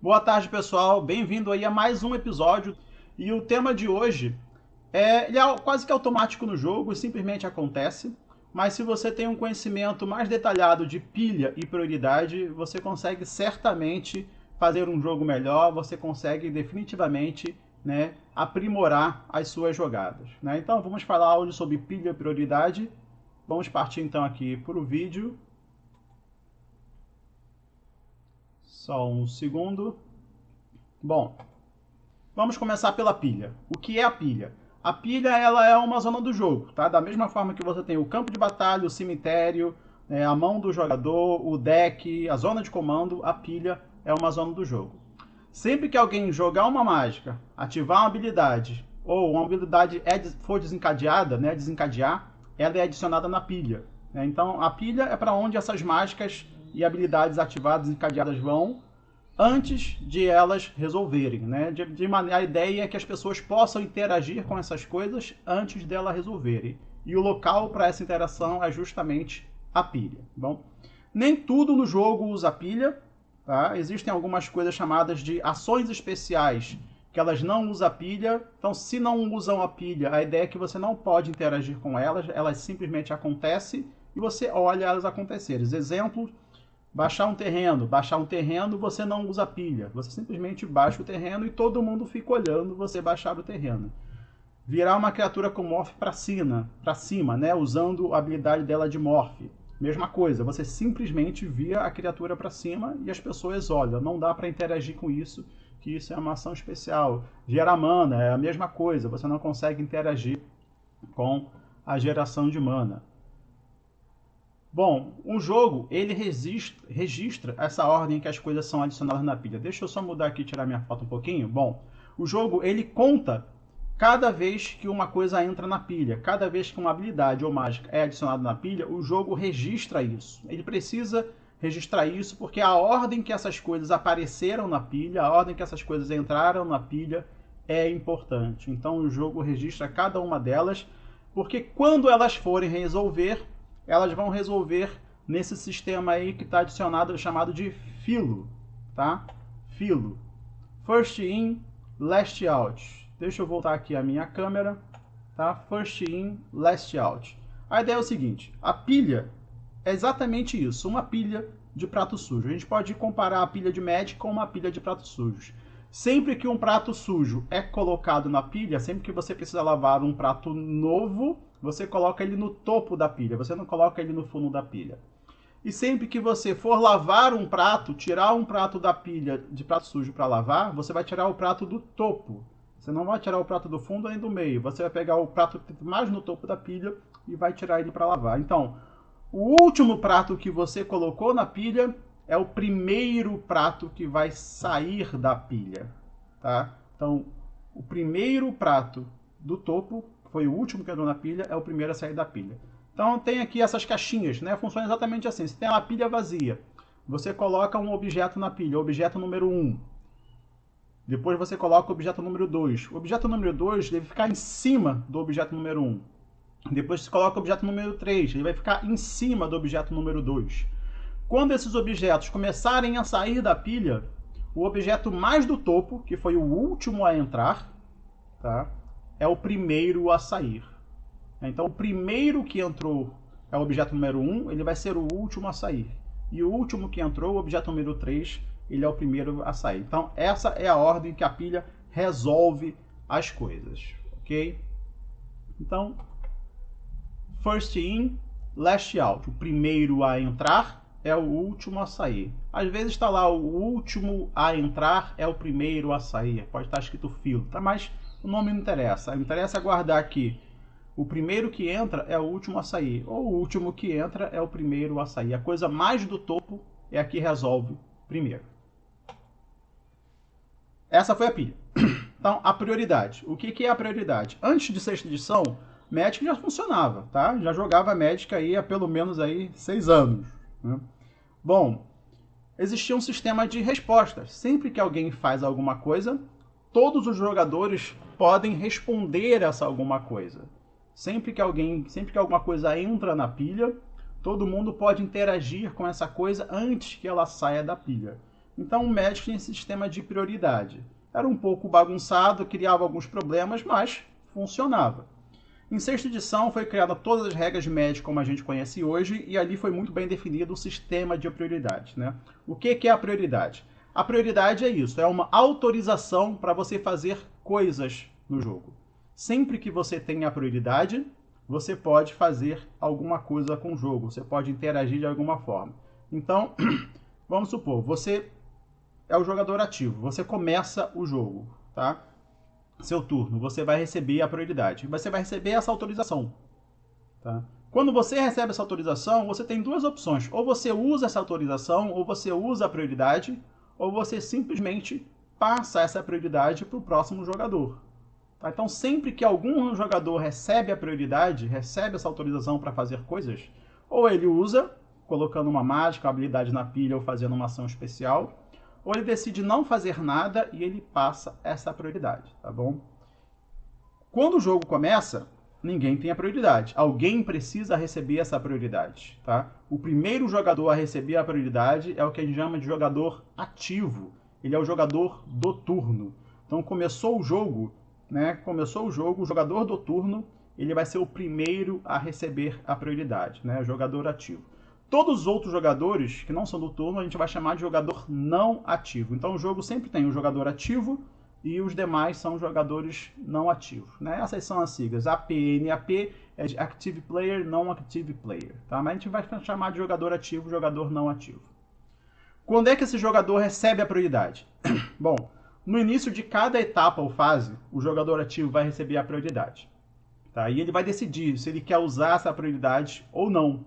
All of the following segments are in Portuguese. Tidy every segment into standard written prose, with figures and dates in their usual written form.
Boa tarde, pessoal. Bem-vindo aí a mais um episódio. E o tema de hoje ele é quase que automático no jogo, simplesmente acontece. Mas se você tem um conhecimento mais detalhado de pilha e prioridade, você consegue certamente fazer um jogo melhor, você consegue definitivamente, né, aprimorar as suas jogadas, né? Então vamos falar hoje sobre pilha e prioridade. Vamos partir então aqui para o vídeo. Só um segundo. Bom, vamos começar pela pilha. O que é a pilha? A pilha ela é uma zona do jogo, tá? Da mesma forma que você tem o campo de batalha, o cemitério, a mão do jogador, o deck, a zona de comando, a pilha é uma zona do jogo. Sempre que alguém jogar uma mágica, ativar uma habilidade, ou uma habilidade for desencadeada, né, desencadear, ela é adicionada na pilha. Né? Então a pilha é para onde essas mágicas e habilidades ativadas e desencadeadas vão, antes de elas resolverem, né? A ideia é que as pessoas possam interagir com essas coisas antes delas resolverem. E o local para essa interação é justamente a pilha. Bom, nem tudo no jogo usa pilha, tá? Existem algumas coisas chamadas de ações especiais que elas não usam a pilha. Então, se não usam a pilha, a ideia é que você não pode interagir com elas simplesmente acontecem e você olha elas acontecerem. Exemplo: baixar um terreno, você não usa pilha. Você simplesmente baixa o terreno e todo mundo fica olhando você baixar o terreno. Virar uma criatura com morph para cima, né? Usando a habilidade dela de morph. Mesma coisa, você simplesmente vira a criatura para cima e as pessoas olham. Não dá para interagir com isso, que isso é uma ação especial. Gerar mana é a mesma coisa, você não consegue interagir com a geração de mana. Bom, um jogo, ele registra essa ordem que as coisas são adicionadas na pilha. Deixa eu só mudar aqui e tirar minha foto um pouquinho. Bom, o jogo, ele conta cada vez que uma coisa entra na pilha. Cada vez que uma habilidade ou mágica é adicionada na pilha, o jogo registra isso. Ele precisa registrar isso porque a ordem que essas coisas apareceram na pilha, a ordem que essas coisas entraram na pilha é importante. Então o jogo registra cada uma delas, porque quando elas forem resolver, elas vão resolver nesse sistema aí que está adicionado, chamado de filo, tá? Filo. First in, last out. Deixa eu voltar aqui a minha câmera, tá? First in, last out. A ideia é o seguinte: a pilha é exatamente isso, uma pilha de prato sujo. A gente pode comparar a pilha de Magic com uma pilha de pratos sujos. Sempre que um prato sujo é colocado na pilha, sempre que você precisa lavar um prato novo, você coloca ele no topo da pilha, você não coloca ele no fundo da pilha. E sempre que você for lavar um prato, tirar um prato da pilha de prato sujo para lavar, você vai tirar o prato do topo. Você não vai tirar o prato do fundo nem do meio. Você vai pegar o prato mais no topo da pilha e vai tirar ele para lavar. Então, o último prato que você colocou na pilha é o primeiro prato que vai sair da pilha, tá? Então, o primeiro prato do topo foi o último que entrou na pilha, é o primeiro a sair da pilha. Então tem aqui essas caixinhas, né? Funciona exatamente assim. Se tem uma pilha vazia, você coloca um objeto na pilha, objeto número 1. Depois você coloca o objeto número 2. O objeto número 2 deve ficar em cima do objeto número 1. Depois você coloca o objeto número 3, ele vai ficar em cima do objeto número 2. Quando esses objetos começarem a sair da pilha, o objeto mais do topo, que foi o último a entrar, tá? É o primeiro a sair. Então, o primeiro que entrou é o objeto número 1, ele vai ser o último a sair. E o último que entrou, o objeto número 3, ele é o primeiro a sair. Então, essa é a ordem que a pilha resolve as coisas, ok? Então, first in, last out. O primeiro a entrar é o último a sair. Às vezes está lá, o último a entrar é o primeiro a sair. Pode estar escrito filo, tá? Mas o nome não interessa. Interessa guardar aqui: o primeiro que entra é o último a sair, ou o último que entra é o primeiro a sair. A coisa mais do topo é a que resolve primeiro. Essa foi a pilha. Então, a prioridade. O que é a prioridade? Antes de sexta edição, Magic já funcionava, tá? Já jogava Magic aí há pelo menos aí 6 anos. Né? Bom, existia um sistema de respostas. Sempre que alguém faz alguma coisa, todos os jogadores podem responder essa alguma coisa. Sempre que alguma coisa entra na pilha, todo mundo pode interagir com essa coisa antes que ela saia da pilha. Então o Magic tinha esse sistema de prioridade. Era um pouco bagunçado, criava alguns problemas, mas funcionava. Em sexta edição foi criada todas as regras de Magic como a gente conhece hoje, e ali foi muito bem definido o sistema de prioridade, né? O que é a prioridade? A prioridade é isso, é uma autorização para você fazer coisas no jogo. Sempre que você tem a prioridade, você pode fazer alguma coisa com o jogo, você pode interagir de alguma forma. Então, vamos supor, você é o jogador ativo, você começa o jogo, tá? Seu turno, você vai receber a prioridade. Você vai receber essa autorização. Tá? Quando você recebe essa autorização, você tem duas opções. Ou você usa essa autorização, ou você usa a prioridade, ou você simplesmente passa essa prioridade para o próximo jogador. Tá? Então, sempre que algum jogador recebe a prioridade, recebe essa autorização para fazer coisas, ou ele usa, colocando uma mágica, uma habilidade na pilha ou fazendo uma ação especial, ou ele decide não fazer nada e ele passa essa prioridade, tá bom? Quando o jogo começa, ninguém tem a prioridade. Alguém precisa receber essa prioridade, tá? O primeiro jogador a receber a prioridade é o que a gente chama de jogador ativo. Ele é o jogador do turno. Então começou o jogo, né? Começou o jogo, o jogador do turno, ele vai ser o primeiro a receber a prioridade, né? O jogador ativo. Todos os outros jogadores que não são do turno, a gente vai chamar de jogador não ativo. Então o jogo sempre tem um jogador ativo e os demais são jogadores não ativos, né? Essas são as siglas. APNAP é de Active Player, Não Active Player. Tá? Mas a gente vai chamar de jogador ativo, jogador não ativo. Quando é que esse jogador recebe a prioridade? Bom, no início de cada etapa ou fase, o jogador ativo vai receber a prioridade. Tá? E ele vai decidir se ele quer usar essa prioridade ou não.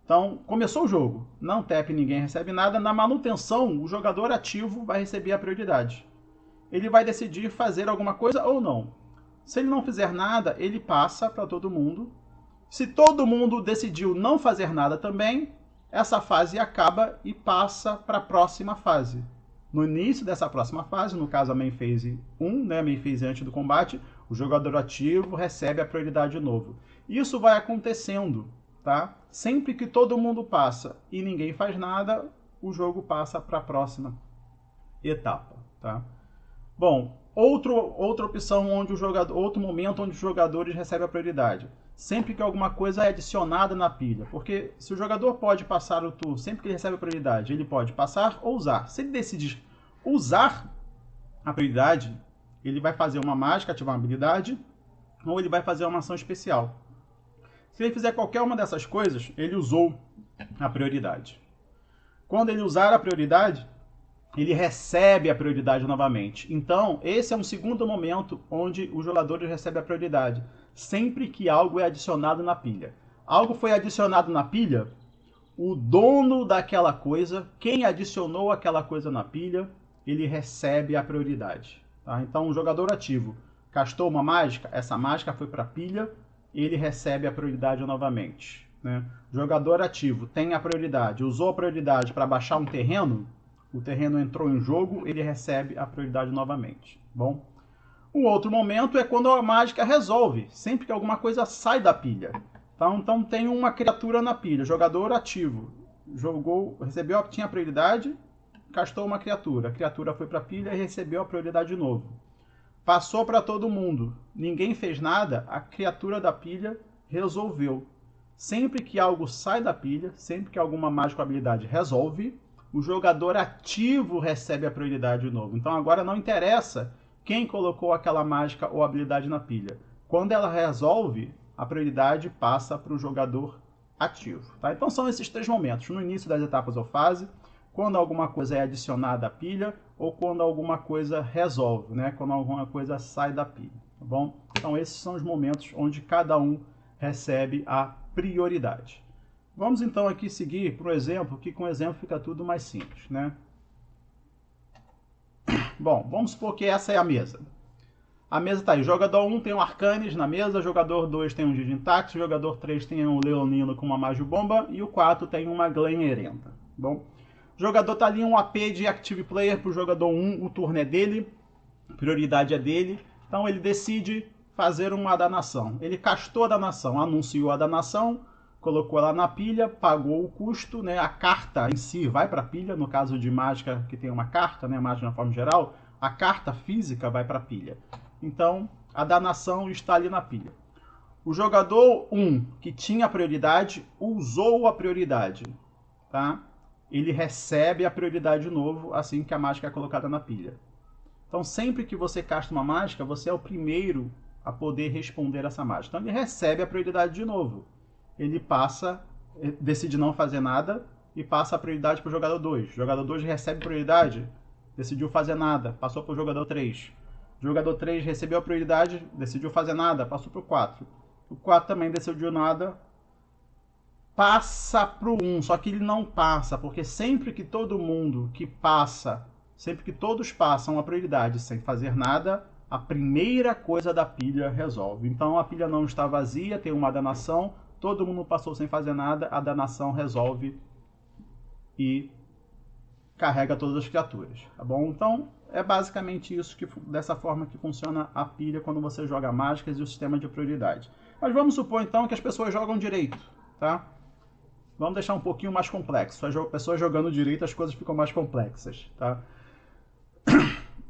Então, começou o jogo, não tap, ninguém recebe nada. Na manutenção, o jogador ativo vai receber a prioridade. Ele vai decidir fazer alguma coisa ou não. Se ele não fizer nada, ele passa para todo mundo. Se todo mundo decidiu não fazer nada também, essa fase acaba e passa para a próxima fase. No início dessa próxima fase, no caso a main phase 1, né, a main phase antes do combate, o jogador ativo recebe a prioridade de novo. Isso vai acontecendo. Tá? Sempre que todo mundo passa e ninguém faz nada, o jogo passa para a próxima etapa. Tá? Bom, outra opção onde o jogador, outro momento onde os jogadores recebem a prioridade. Sempre que alguma coisa é adicionada na pilha. Porque se o jogador pode passar o turno, sempre que ele recebe a prioridade, ele pode passar ou usar. Se ele decidir usar a prioridade, ele vai fazer uma mágica, ativar uma habilidade, ou ele vai fazer uma ação especial. Se ele fizer qualquer uma dessas coisas, ele usou a prioridade. Quando ele usar a prioridade, ele recebe a prioridade novamente. Então, esse é um segundo momento onde os jogadores recebem a prioridade. Sempre que algo é adicionado na pilha. Algo foi adicionado na pilha, o dono daquela coisa, quem adicionou aquela coisa na pilha, ele recebe a prioridade. Tá? Então, o jogador ativo castou uma mágica, essa mágica foi para a pilha, ele recebe a prioridade novamente. Né? O jogador ativo tem a prioridade, usou a prioridade para baixar um terreno, o terreno entrou em jogo, ele recebe a prioridade novamente. Bom, o outro momento é quando a mágica resolve, sempre que alguma coisa sai da pilha. Tá? Então tem uma criatura na pilha, jogador ativo, recebeu, tinha a prioridade, castou uma criatura, a criatura foi para a pilha e recebeu a prioridade de novo. Passou para todo mundo, ninguém fez nada, a criatura da pilha resolveu. Sempre que algo sai da pilha, sempre que alguma mágica ou habilidade resolve, o jogador ativo recebe a prioridade de novo. Então agora não interessa quem colocou aquela mágica ou habilidade na pilha. Quando ela resolve, a prioridade passa para o jogador ativo. Tá? Então são esses três momentos, no início das etapas ou fase, quando alguma coisa é adicionada à pilha ou quando alguma coisa resolve, né? Quando alguma coisa sai da pilha, tá bom? Então esses são os momentos onde cada um recebe a prioridade. Vamos então aqui seguir para o exemplo, que com o exemplo fica tudo mais simples, né? Bom, vamos supor que essa é a mesa. A mesa está aí, jogador 1 tem um Arcanes na mesa, jogador 2 tem um Digintax, jogador 3 tem um Leonino com uma Magibomba e o 4 tem uma Glen Erenta. Bom, o jogador está ali um AP de Active Player para o jogador 1, o turno é dele, a prioridade é dele, então ele decide fazer uma danação. Ele castou a danação, anunciou a danação, colocou ela na pilha, pagou o custo, né? A carta em si vai para a pilha, no caso de mágica que tem uma carta, né? Mágica na forma geral, a carta física vai para a pilha. Então, a danação está ali na pilha. O jogador 1, que tinha prioridade, usou a prioridade, tá? Ele recebe a prioridade de novo assim que a mágica é colocada na pilha. Então, sempre que você casta uma mágica, você é o primeiro a poder responder essa mágica. Então, ele recebe a prioridade de novo. Ele passa, decide não fazer nada e passa a prioridade para o jogador 2. O jogador 2 recebe prioridade, decidiu fazer nada, passou para o jogador 3. O jogador 3 recebeu a prioridade, decidiu fazer nada, passou para o 4. O 4 também decidiu nada, passa para o 1. Só que ele não passa, porque sempre que todo mundo que passa, sempre que todos passam a prioridade sem fazer nada, a primeira coisa da pilha resolve. Então a pilha não está vazia, tem uma danação, todo mundo passou sem fazer nada, a danação resolve e carrega todas as criaturas, tá bom? Então é basicamente isso, dessa forma que funciona a pilha quando você joga mágicas e o sistema de prioridade. Mas vamos supor então que as pessoas jogam direito, tá? Vamos deixar um pouquinho mais complexo. As pessoas jogando direito, as coisas ficam mais complexas, tá?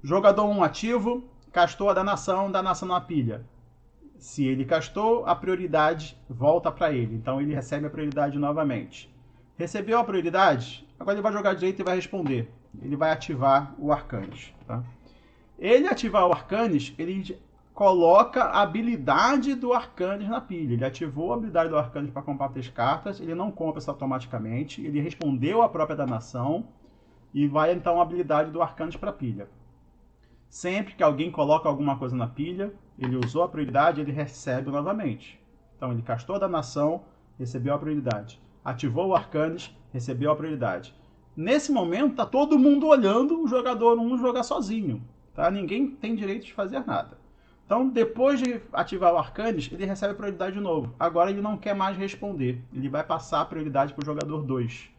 Jogador 1 ativo, castou a danação na pilha. Se ele castou, a prioridade volta para ele. Então ele recebe a prioridade novamente. Recebeu a prioridade, agora ele vai jogar direito e vai responder. Ele vai ativar o Arcanis, tá? Ele ativar o Arcanis, ele coloca a habilidade do Arcanis na pilha. Ele ativou a habilidade do Arcanis para comprar 3 cartas, ele não compra isso automaticamente, ele respondeu a própria danação e vai então a habilidade do Arcanis para a pilha. Sempre que alguém coloca alguma coisa na pilha, ele usou a prioridade, ele recebe novamente. Então ele castou a danação, recebeu a prioridade. Ativou o Arcanis, recebeu a prioridade. Nesse momento, está todo mundo olhando o jogador 1 jogar sozinho. Tá? Ninguém tem direito de fazer nada. Então, depois de ativar o Arcanis, ele recebe a prioridade de novo. Agora ele não quer mais responder. Ele vai passar a prioridade para o jogador 2.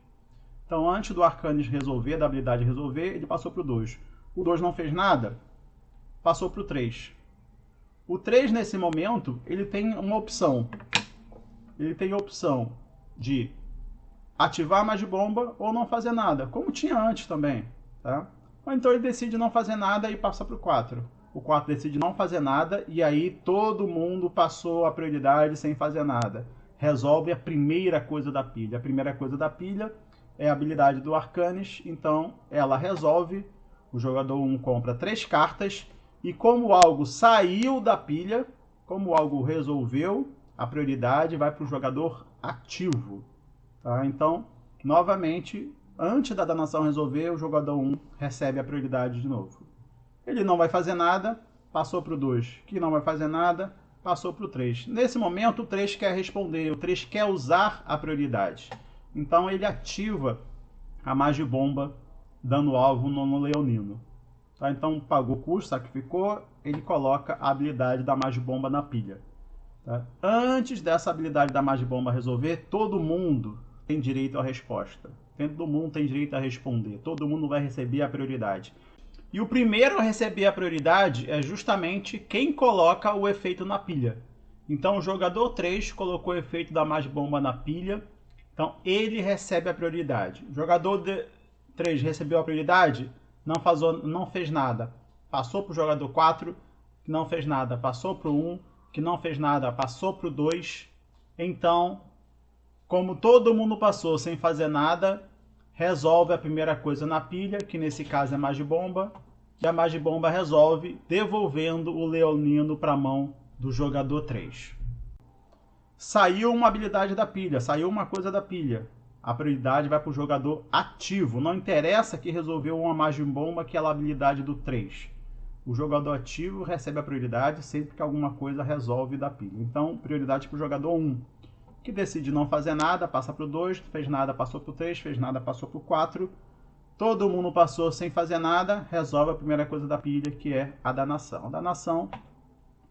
Então, antes do Arcanis resolver, da habilidade resolver, ele passou para o 2. O 2 não fez nada, passou para o 3. O 3, nesse momento, ele tem uma opção. Ele tem a opção de ativar a Magibomba ou não fazer nada, como tinha antes também, tá? Ou então ele decide não fazer nada e passa para o 4. O 4 decide não fazer nada e aí todo mundo passou a prioridade sem fazer nada. Resolve a primeira coisa da pilha. A primeira coisa da pilha é a habilidade do Arcanis, então ela resolve. O jogador 1 compra 3 cartas e como algo saiu da pilha, como algo resolveu, a prioridade vai para o jogador ativo. Tá? Então, novamente, antes da danação resolver, o jogador 1 recebe a prioridade de novo. Ele não vai fazer nada, passou para o 2. Que não vai fazer nada, passou para o 3. Nesse momento, o 3 quer responder, o 3 quer usar a prioridade. Então, ele ativa a Magibomba, dando alvo no leonino. Tá? Então, pagou custo, sacrificou, ele coloca a habilidade da Magibomba na pilha. Tá? Antes dessa habilidade da Magibomba resolver, todo mundo tem direito à resposta. Todo mundo tem direito a responder. Todo mundo vai receber a prioridade. E o primeiro a receber a prioridade é justamente quem coloca o efeito na pilha. Então, o jogador 3 colocou o efeito da Magibomba na pilha. Então, ele recebe a prioridade. O jogador 3 recebeu a prioridade, não fez nada. Passou para o jogador 4, que não fez nada. Passou para o 1, que não fez nada. Passou para o 2. Então, como todo mundo passou sem fazer nada, resolve a primeira coisa na pilha, que nesse caso é Magibomba, e a Magibomba resolve devolvendo o leonino para a mão do jogador 3. Saiu uma habilidade da pilha, saiu uma coisa da pilha. A prioridade vai para o jogador ativo. Não interessa que resolveu uma Magibomba, que é a habilidade do 3. O jogador ativo recebe a prioridade sempre que alguma coisa resolve da pilha. Então, prioridade para o jogador 1. Que decide não fazer nada, passa para o 2, fez nada, passou para o 3, fez nada, passou para o 4. Todo mundo passou sem fazer nada, resolve a primeira coisa da pilha, que é a danação. A danação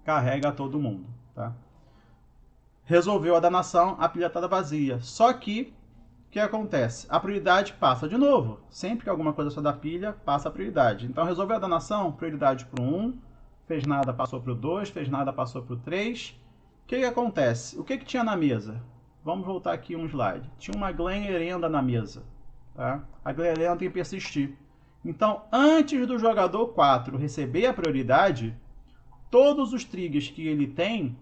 carrega todo mundo. Tá? Resolveu a danação, a pilha está vazia. Só que, o que acontece? A prioridade passa de novo. Sempre que alguma coisa sai da pilha, passa a prioridade. Então, resolveu a danação, prioridade para o 1, fez nada, passou para o 2, fez nada, passou para o 3. O que acontece? O que tinha na mesa? vamos voltar aqui um slide. Tinha uma Glen Erenda na mesa. Tá? A Glen Erenda tem que persistir. Então, antes do jogador 4 receber a prioridade, todos os triggers que ele tem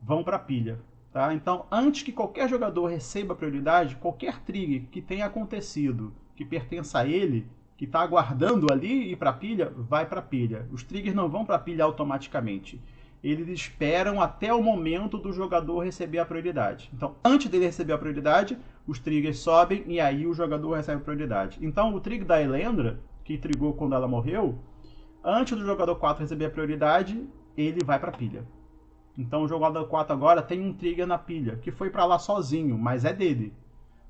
vão para a pilha. Tá? Então, antes que qualquer jogador receba a prioridade, qualquer trigger que tenha acontecido, que pertença a ele, que está aguardando ali ir para a pilha, vai para a pilha. Os triggers não vão para a pilha automaticamente. Eles esperam até o momento do jogador receber a prioridade. Então, antes dele receber a prioridade, os triggers sobem e aí o jogador recebe a prioridade. Então, o trigger da Elendra, que trigou quando ela morreu, antes do jogador 4 receber a prioridade, ele vai para a pilha. Então, o jogador 4 agora tem um trigger na pilha, que foi para lá sozinho, mas é dele.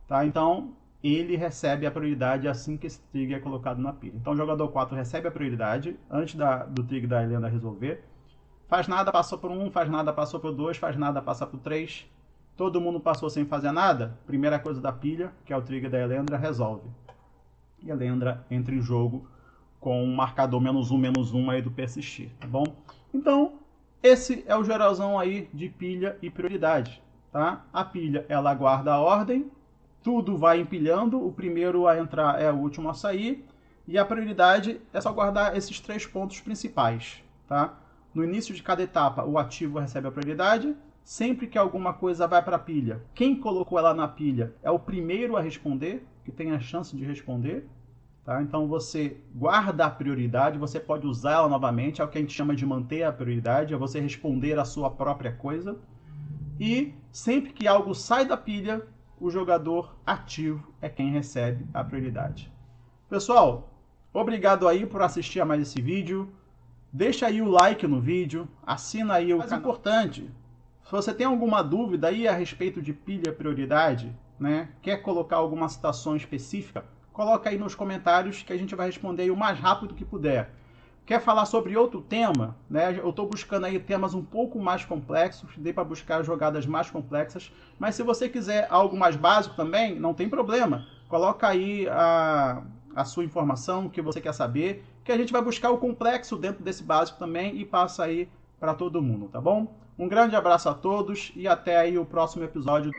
Tá? Então, ele recebe a prioridade assim que esse trigger é colocado na pilha. Então, o jogador 4 recebe a prioridade antes do trigger da Elendra resolver. Faz nada, passou por 1, faz nada, passou por 2, faz nada, passa por 3. Todo mundo passou sem fazer nada. Primeira coisa da pilha, que é o trigger da Elendra, resolve. E a Elendra entra em jogo com um marcador -1/-1 aí do persistir, tá bom? Então, esse é o geralzão aí de pilha e prioridade, tá? A pilha, ela guarda a ordem, tudo vai empilhando, o primeiro a entrar é o último a sair, e a prioridade é só guardar esses 3 pontos principais, tá? No início de cada etapa, o ativo recebe a prioridade. Sempre que alguma coisa vai para a pilha, quem colocou ela na pilha é o primeiro a responder, que tem a chance de responder. Tá? Então você guarda a prioridade, você pode usar ela novamente, é o que a gente chama de manter a prioridade, é você responder a sua própria coisa. E sempre que algo sai da pilha, o jogador ativo é quem recebe a prioridade. Pessoal, obrigado aí por assistir a mais esse vídeo. Deixa aí o like no vídeo, assina aí o canal. Mais importante, se você tem alguma dúvida aí a respeito de pilha prioridade, né, quer colocar alguma citação específica, coloca aí nos comentários que a gente vai responder aí o mais rápido que puder. Quer falar sobre outro tema, né? Eu estou buscando aí temas um pouco mais complexos, dei para buscar jogadas mais complexas, mas se você quiser algo mais básico também, não tem problema. Coloca aí a sua informação, o que você quer saber, que a gente vai buscar o complexo dentro desse básico também e passa aí para todo mundo, tá bom? Um grande abraço a todos e até aí o próximo episódio.